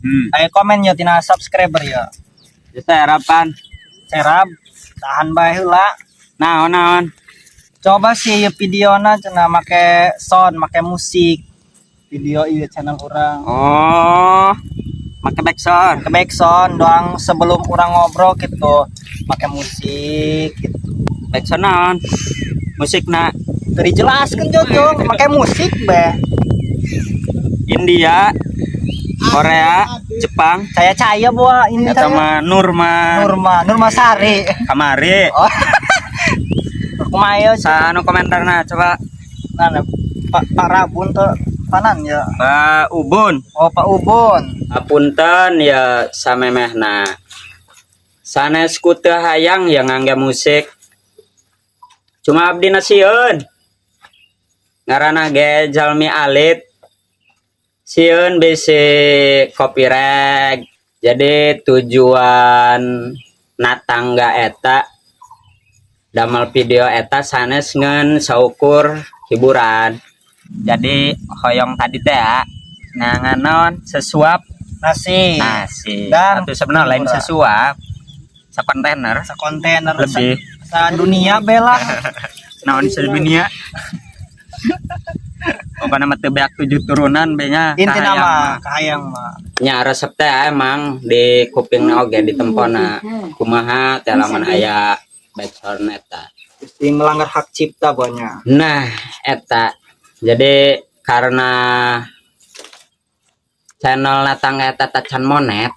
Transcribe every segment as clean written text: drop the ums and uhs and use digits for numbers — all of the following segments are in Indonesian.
Ayo komen ya tina subscriber ya. Kita harapan Serap tahan bae heula. naon Coba sih ya videona cenah make sound, make musik. Video ieu channel urang. oh make backsound Ke backsound doang sebelum urang ngobrol gitu. Make musik gitu. backsound naon musikna Teu dijelaskeun Jojo, make musik beh. India Korea Jepang Caya bawa ini eta mah Nurma Nurma Sari. kamari Oh. Kumaha sanu komentarna coba Nah, Pak Rabun tuh panan ya. Pak Ubun Oh, Pak Ubun. apunten ya samemehna sanes ku teu hayang yang ngangge musik cuma abdi nasieun ngaranna ge jalmi alit sieun bisi copyright jadi tujuan natangga eta damel video eta sanes ngen saukur hiburan jadi hoyong tadi teh ya nganganon sesuap Nasi. nasi Dan atau sebenarnya lain hiburan. sesuap sekontainer Sekontainer lebih sa dunia bela. naon sedunia pokoknya mah teu beak 7 turunan benya Inti nama kahayang mah. nya resep teh emang di kupingna oge ditempona kumaha teh lamun aya backsound eta Mesti melanggar hak cipta banyak. nah eta jadi karena channel natangga eta tacan monet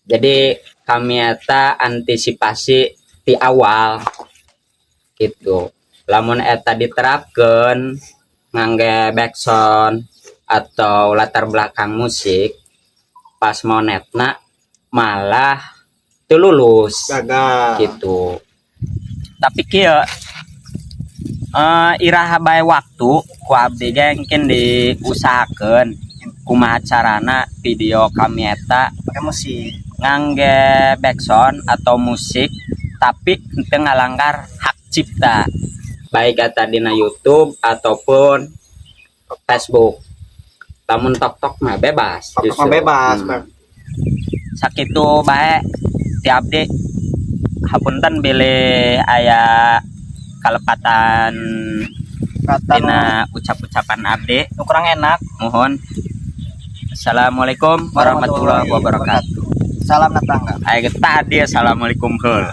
jadi kami eta antisipasi di awal gitu lamun eta diterapkan ngangge backsound atau latar belakang musik pas monetna malah teu lulus Gagal. gitu tapi kieu iraha bae waktu ku abdi ge engkeun diusahakeun kumaha carana video kami eta Pakai musik. ngangge backsound atau musik tapi teu ngalanggar hak cipta baik eta dina YouTube ataupun Facebook lamun tok mah bebas Tok justru. bebas. Sakitu bae ti abdi hapunten bilih aya kalepatan Kata dina ucap-ucapan abdi nu kurang enak. mohon Assalamualaikum warahmatullahi wabarakatuh. Salam natangga. Aya tadi assalamualaikum heul